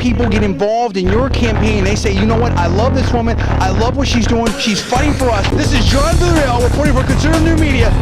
people get involved in your campaign. They say, you know what, I love this woman. I love what she's doing. She's fighting for us. This is John Villarreal reporting for Conservative New Media.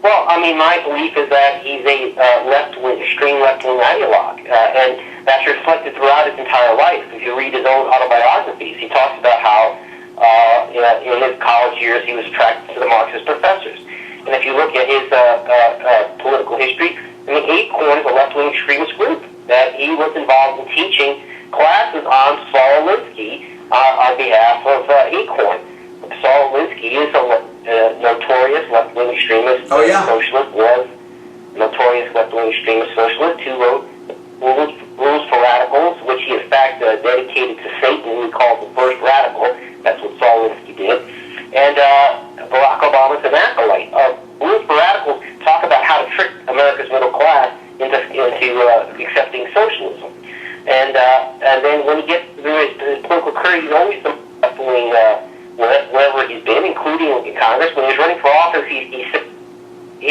Well, I mean, my belief is that he's a left-wing, extreme left-wing ideologue, and that's reflected throughout his entire life. If you read his own autobiographies, he talks about how in his college years he was attracted to the Marxist professors. And if you look at his political history, I mean, Acorn is a left-wing extremist group that he was involved in teaching classes on Saul Alinsky on behalf of Acorn. Saul Alinsky is a notorious left-wing extremist socialist, was notorious left-wing extremist socialist who wrote Rules for Radicals, which he in fact dedicated to Satan. He called the first radical. That's what Saul Alinsky did. And Barack Obama's an acolyte. Rules for Radicals talk about how to trick America's middle class into accepting socialism. And then when he gets through his political career, he's always been left-wing wherever he's been, including in Congress. When he was running for office, he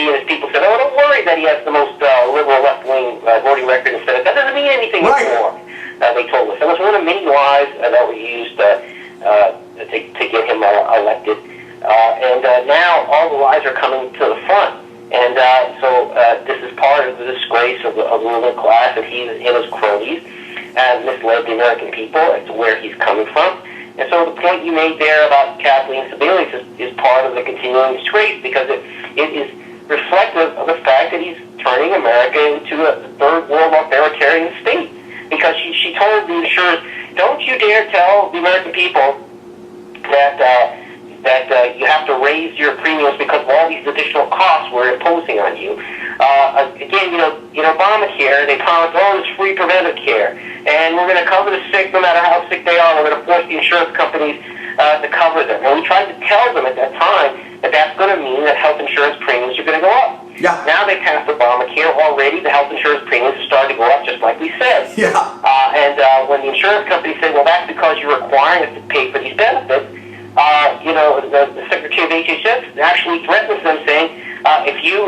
and his people said, "Oh, don't worry that he has the most liberal left-wing voting record in the Senate. That doesn't mean anything anymore." They told us. That was one of many lies that were used to get him elected. Now all the lies are coming to the front. And so this is part of the disgrace of the ruling class, that he and his cronies have misled the American people as to where he's coming from. And so the point you made there about Kathleen Sebelius is part of the continuing disgrace, because it is reflective of the fact that he's turning America into a third world authoritarian state. Because she told the insurers, don't you dare tell the American people that you have to raise your premiums because of all these additional costs we're imposing on you. Again, in Obamacare, they promised, there's free preventive care, and we're going to cover the sick no matter how sick they are. We're going to force the insurance companies to cover them. And we tried to tell them at that time that that's going to mean that health insurance premiums are going to go up. Yeah. Now they passed Obamacare already. The health insurance premiums are starting to go up, just like we said. Yeah. And when the insurance companies say, well, that's because you're requiring us to pay for these benefits, the Secretary of HHS actually threatens them, saying, if you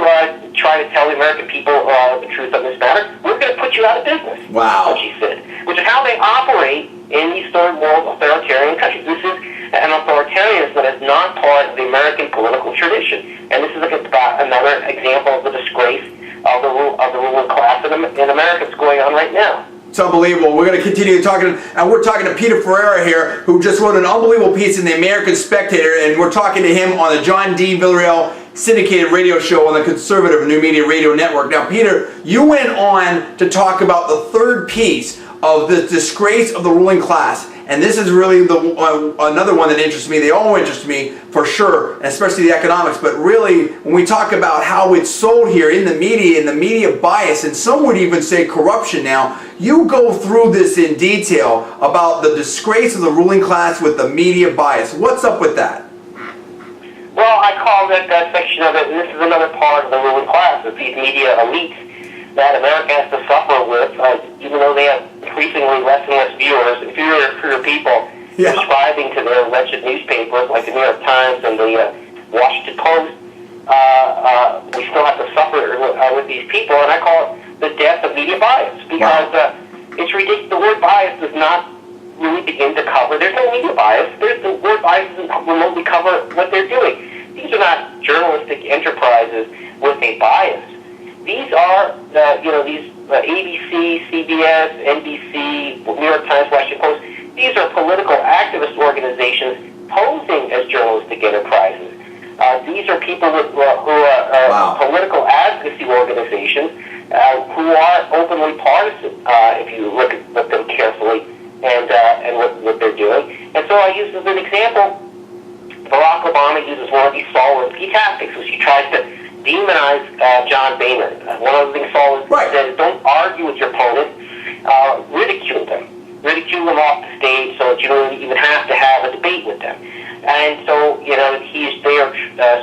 try to tell the American people the truth on this matter, we're going to put you out of business. Wow. What she said, which is how they operate in these third world authoritarian countries. This is an authoritarianism that is not part of the American political tradition, and this is another example of the disgrace of the ruling class in America that's going on right now. It's unbelievable. We're going to continue talking, and we're talking to Peter Ferrara here, who just wrote an unbelievable piece in the American Spectator, and we're talking to him on the John D. Villarreal syndicated radio show on the Conservative New Media Radio Network. Now, Peter, you went on to talk about the third piece of the disgrace of the ruling class, and this is really another one that interests me. They all interest me for sure, especially the economics, but really when we talk about how it's sold here in the media bias, and some would even say corruption now, you go through this in detail about the disgrace of the ruling class with the media bias. What's up with that? Well, I call that section of it, and this is another part of the ruling class, of these media elites that America has to suffer with, even though they have increasingly less and less viewers, fewer people subscribing to their wretched newspapers like the New York Times and the Washington Post. We still have to suffer with these people, and I call it the death of media bias, because it's ridiculous. The word bias does not really begin to cover. There's no media bias. The word bias doesn't remotely cover what they're doing. These are not journalistic enterprises with a bias. These are, these ABC, CBS, NBC, New York Times, Washington Post. These are political activist organizations posing as journalistic enterprises. These are people who are political advocacy organizations who are openly partisan, if you look at them carefully and what they're doing. And so I use as an example, Barack Obama uses one of these Saul Alinsky tactics, which he tries to demonize John Boehner. One of the things Saul says is, don't argue with your opponent, ridicule them. Ridicule them off the stage so that you don't even have to have a debate with them. And so, he's there.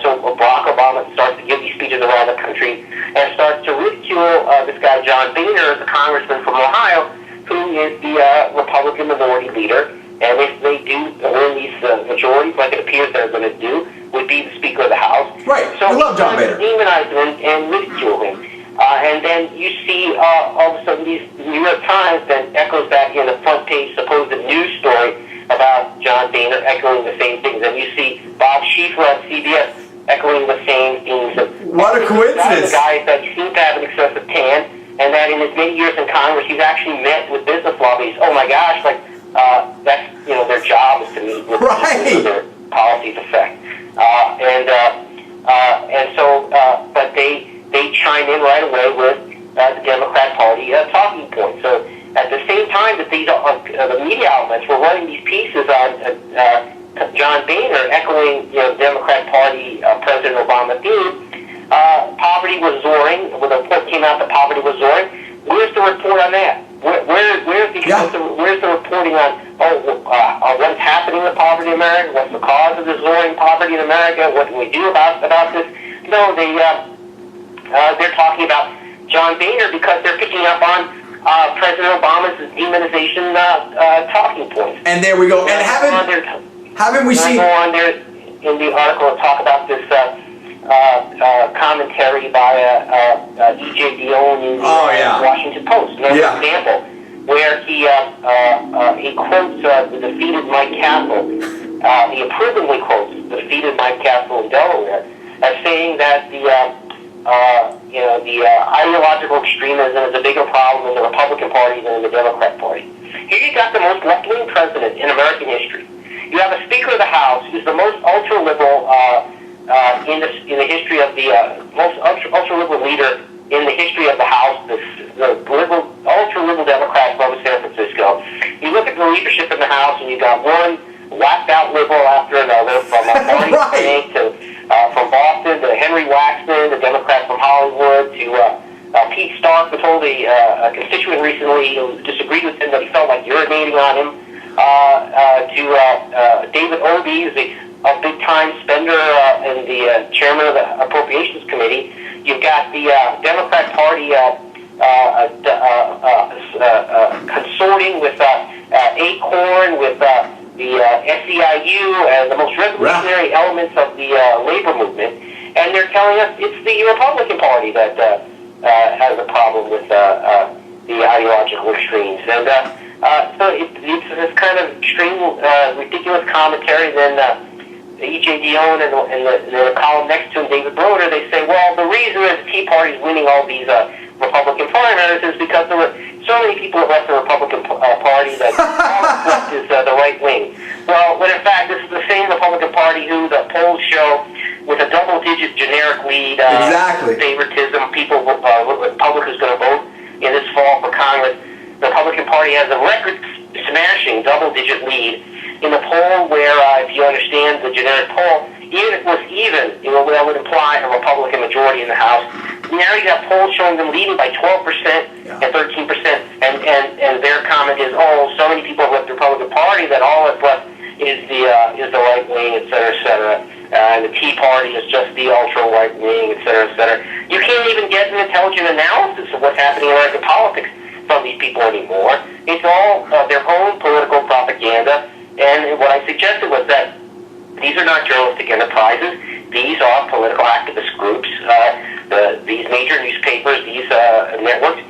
So Barack Obama starts to give these speeches around the country and starts to ridicule this guy John Boehner, the congressman from Ohio, who is the Republican minority leader. And if they do win these majorities, like it appears they're going to do, would be the Speaker of the House. Right. So I love John Boehner. Demonize him and ridicule him. And and you see all of a sudden these New York Times then echoes that in the front page supposed news story about John Boehner echoing the same things. And you see Bob Schieffer on CBS echoing the same themes. What a coincidence. The guy that seems to have an excessive tan, and that in his many years in Congress, he's actually met with business lobbyists. Oh my gosh, like that's, you know, their job is to meet with their policies effect. But they chime in right away with the Democrat Party talking points. So at the same time that these the media outlets were running these pieces on John Boehner echoing, you know, Democrat Party President Obama theme, poverty was soaring. When the report came out that poverty was soaring, where's the report on that? Where's the reporting on what's happening with poverty in America? What's the cause of the soaring poverty in America? What can we do about this? No, they're talking about John Boehner because they're picking up on President Obama's demonization talking points. And there we go. And haven't we seen? I go on there in the article and talk about this commentary by E.J. Dionne in the Washington Post. Another example where he quotes the defeated Mike Castle. He approvingly quotes the defeated Mike Castle in Delaware as saying that the ideological extremism is a bigger problem in the Republican Party than in the Democrat Party. Here you got the most left-wing president in American history. You have a Speaker of the House who's the most ultra-liberal in the history of the most ultra-liberal leader in the history of the House, the ultra-liberal Democrat from San Francisco. You look at the leadership in the House, and you got one whacked-out liberal after another, from Marty Frank to from Boston to Henry Waxman, the Democrat from Hollywood, to Pete Stark, who told a constituent recently who disagreed with him that he felt like urinating on him, to David Obey, who's a big-time spender and the chairman of the Appropriations Committee. You've got the Democrat Party consorting with ACORN, with the SEIU, and the most revolutionary elements of the labor movement. And they're telling us it's the Republican Party that has a problem with the ideological extremes. And so it's this kind of extreme, ridiculous commentary. Then E.J. Dionne and the column next to him, David Broder, they say, well, the reason that the Tea Party is winning all these Republican primaries is because there were so many people who left the Republican Party that all that's left is the right wing. Well, when in fact this is the same Republican Party who the polls show with a double-digit generic lead, favoritism, people, Republic who's going to vote in this fall for Congress. The Republican Party has a record-smashing double-digit lead in the poll where, if you understand the generic poll, even if it was even, that would imply a Republican majority in the House. Now you got polls showing them leading by 12% and 13%, and their comment is, oh, so many people have left the Republican Party that all that's left is the right wing, et cetera, et cetera. And the Tea Party is just the ultra-right wing, et cetera, et cetera. You can't even get an intelligent analysis of what's happening in American politics from these people anymore. It's all their own political propaganda. And what I suggested was that these are not journalistic enterprises. These are political activist groups. These major newspapers, these networks,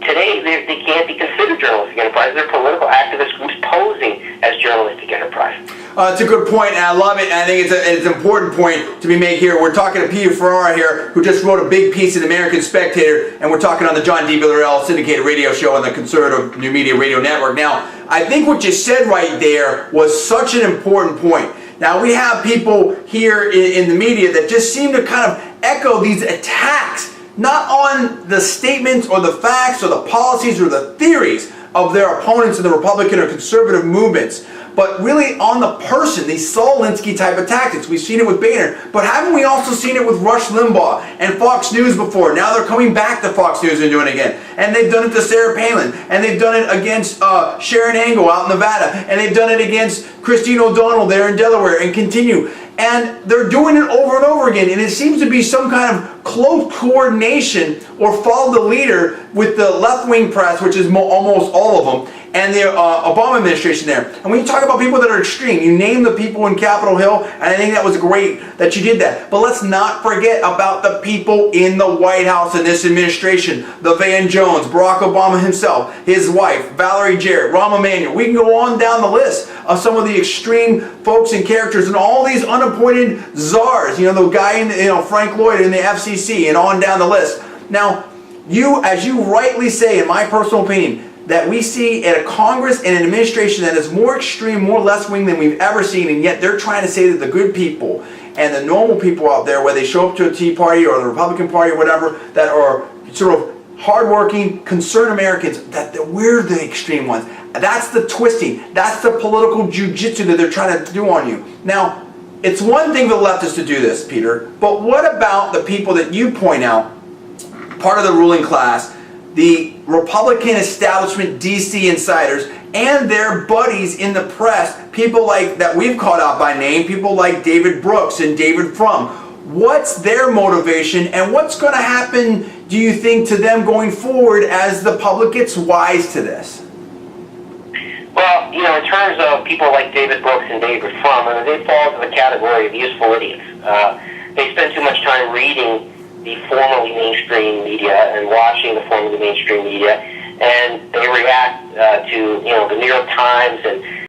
today they can't be considered journalistic enterprises. They're political activist groups posing as journalistic enterprises. It's a good point, and I love it, and I think it's an important point to be made here. We're talking to Peter Ferrara here, who just wrote a big piece in the American Spectator, and we're talking on the John D. Villarreal syndicated radio show on the conservative New Media Radio Network. Now, I think what you said right there was such an important point. Now, we have people here in the media that just seem to kind of echo these attacks, not on the statements or the facts or the policies or the theories of their opponents in the Republican or conservative movements, but really on the person, these Saul Alinsky type of tactics. We've seen it with Boehner, but haven't we also seen it with Rush Limbaugh and Fox News before? Now they're coming back to Fox News and doing it again. And they've done it to Sarah Palin, and they've done it against Sharon Angle out in Nevada, and they've done it against Christine O'Donnell there in Delaware, and continue. And they're doing it over and over again, and it seems to be some kind of close coordination or follow the leader with the left-wing press, which is almost all of them, and the Obama administration there. And when you talk about people that are extreme, you name the people in Capitol Hill, and I think that was great that you did that. But let's not forget about the people in the White House in this administration. The Van Jones, Barack Obama himself, his wife, Valerie Jarrett, Rahm Emanuel. We can go on down the list of some of the extreme folks and characters and all these unappointed czars. You know, the guy in, Frank Lloyd in the FCC, and on down the list. Now, as you rightly say, in my personal opinion, that we see at a Congress and an administration that is more extreme, more left-wing than we've ever seen, and yet they're trying to say that the good people and the normal people out there, whether they show up to a Tea Party or the Republican Party or whatever, that are sort of hardworking, concerned Americans, that we're the extreme ones. That's the twisting. That's the political jujitsu that they're trying to do on you. Now, it's one thing for the leftists to do this, Peter, but what about the people that you point out, part of the ruling class, the Republican establishment DC insiders, and their buddies in the press, people like that we've called out by name, people like David Brooks and David Frum. What's their motivation, and what's going to happen, do you think, to them going forward as the public gets wise to this? Well, in terms of people like David Brooks and David Frum, they fall into the category of useful idiots. They spend too much time reading the formerly mainstream media and watching the formerly mainstream media, and they react to the New York Times and